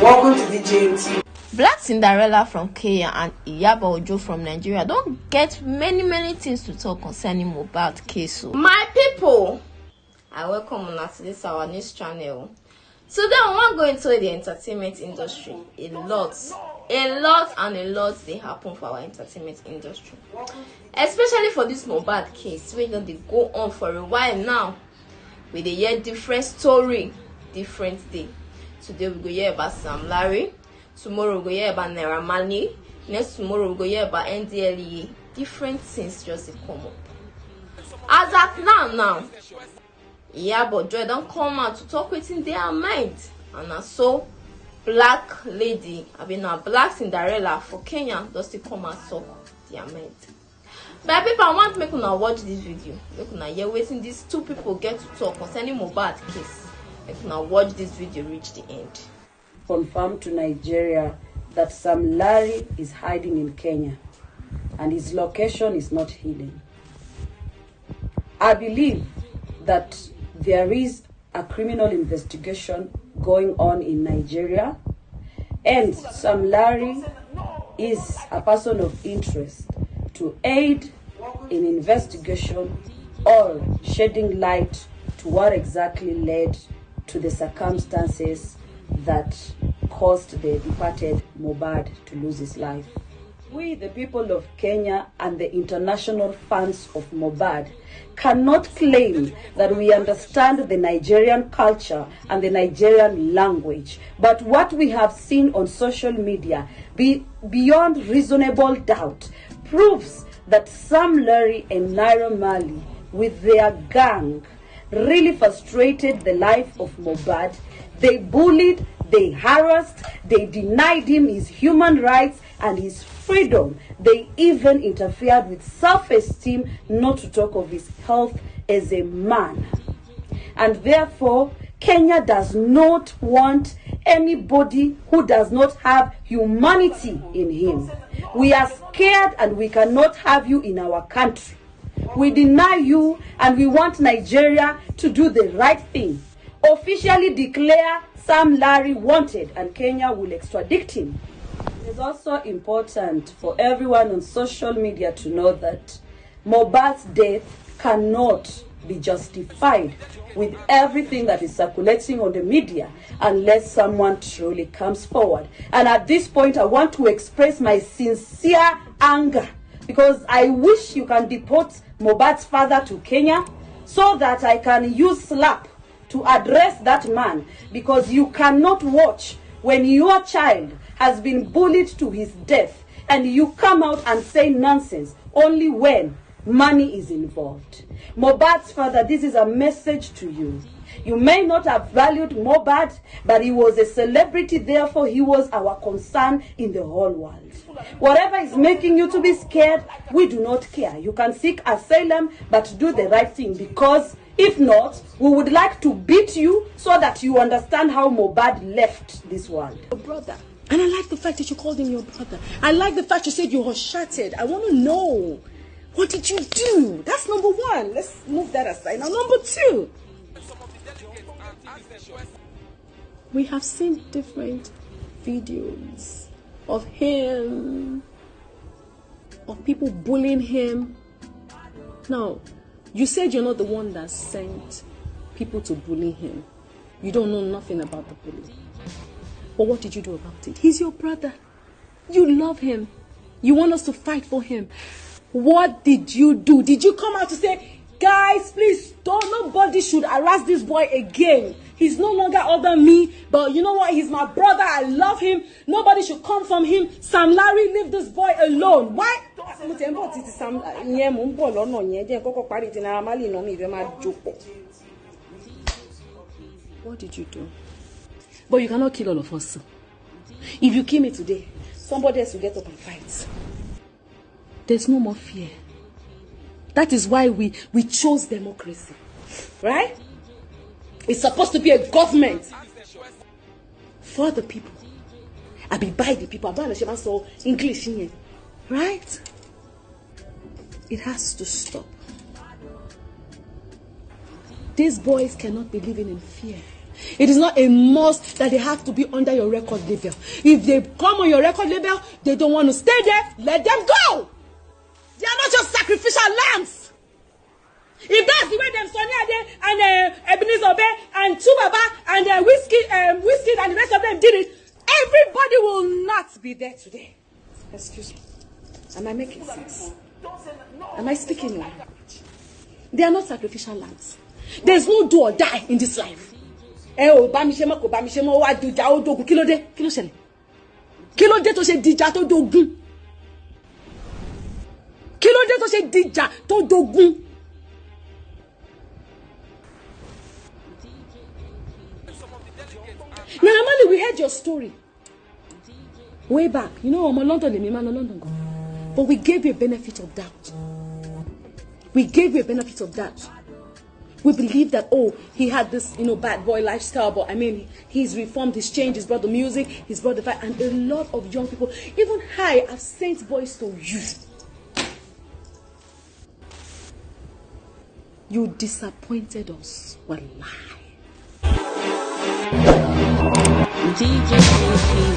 Welcome to the JMT. Black Cinderella from Kenya and Iyabo Ojo from Nigeria don't get many things to talk concerning Mohbad case. My people, I welcome you to this our news channel. Today I want to go into the entertainment industry. A lot they happen for our entertainment industry, especially for this Mohbad case. They go on for a while now. We dey hear different story, different day. Today we go hear about Sam Larry. Tomorrow we go hear about Naira Marley. Next tomorrow we go hear about NDLEA. Different things just come up. As at now, Iyabo Ojo don't come out to talk within their mind. And so black lady, Black Cinderella for Kenya just to come and talk their mind. But people, I want to make una watch this video. Make una hear waiting these two people get to talk concerning Mohbad case. Make una watch this video reach the end. Confirmed to Nigeria that Sam Larry is hiding in Kenya and his location is not hidden. I believe that there is a criminal investigation going on in Nigeria, and Sam Larry is a person of interest to aid in investigation or shedding light to what exactly led to the circumstances that caused the departed Mohbad to lose his life. We, the people of Kenya and the international fans of Mohbad, cannot claim that we understand the Nigerian culture and the Nigerian language. But what we have seen on social media, beyond reasonable doubt, proves that Sam Larry and Naira Marley, with their gang, really frustrated the life of Mohbad. They bullied, they harassed, they denied him his human rights and his freedom. They even interfered with self-esteem, not to talk of his health as a man. And therefore, Kenya does not want anybody who does not have humanity in him. We are scared and we cannot have you in our country. We deny you and we want Nigeria to do the right thing. Officially declare Sam Larry wanted and Kenya will extradite him. It is also important for everyone on social media to know that Mohbad's death cannot be justified with everything that is circulating on the media unless someone truly comes forward. And at this point, I want to express my sincere anger because I wish you can deport Mohbad's father to Kenya so that I can use slap to address that man, because you cannot watch when your child has been bullied to his death and you come out and say nonsense only when money is involved. Mohbad's father, this is a message to you. You may not have valued Mohbad, but he was a celebrity, therefore he was our concern in the whole world. Whatever is making you to be scared, we do not care. You can seek asylum, but do the right thing, because if not, we would like to beat you so that you understand how Mohbad left this world. Your brother. And I like the fact that you called him your brother. I like the fact you said you were shattered. I want to know, what did you do? That's number one. Let's move that aside. Now, number two. We have seen different videos of him, of people bullying him. Now, you said you're not the one that sent people to bully him. You don't know nothing about the bullying. But what did you do about it? He's your brother. You love him. You want us to fight for him. What did you do? Did you come out to say, guys, please, nobody should harass this boy again. He's no longer other me, but you know what? He's my brother. I love him. Nobody should come from him. Sam Larry, leave this boy alone. Why? What did you do? But you cannot kill all of us. If you kill me today, somebody else will get up and fight. There's no more fear. That is why we chose democracy. Right? It's supposed to be a government for the people. I be by the people. I don't understand so English in here. Right? It has to stop. These boys cannot be living in fear. It is not a must that they have to be under your record label. If they come on your record label, they don't want to stay there, let them go. They are not just sacrificial lambs. If that's the way them Sonny Ade and Ebenezer Obey and Tubaba and Whiskey and the rest of them did it, everybody will not be there today. Excuse me. Am I making sense? Am I speaking your language? They are not sacrificial lambs. There's no do or die in this life. Oh, Bamishema ko Bamishema wa dija o dogun. Kí ló dé? Kí ló ṣẹlẹ̀? Kí ló dé tó ṣe dìjà tó dogun? Kí ló dé tó ṣe dìjà tó dogun? Now, normally we heard your story way back. You know, I'm a London, but we gave you a benefit of doubt. We gave you a benefit of doubt. We believe that, oh, he had this, bad boy lifestyle, but I mean, he's reformed, he's changed, he's brought the music, he's brought the fight, and a lot of young people, even I have sent boys to you. You disappointed us. Wallahi. DJ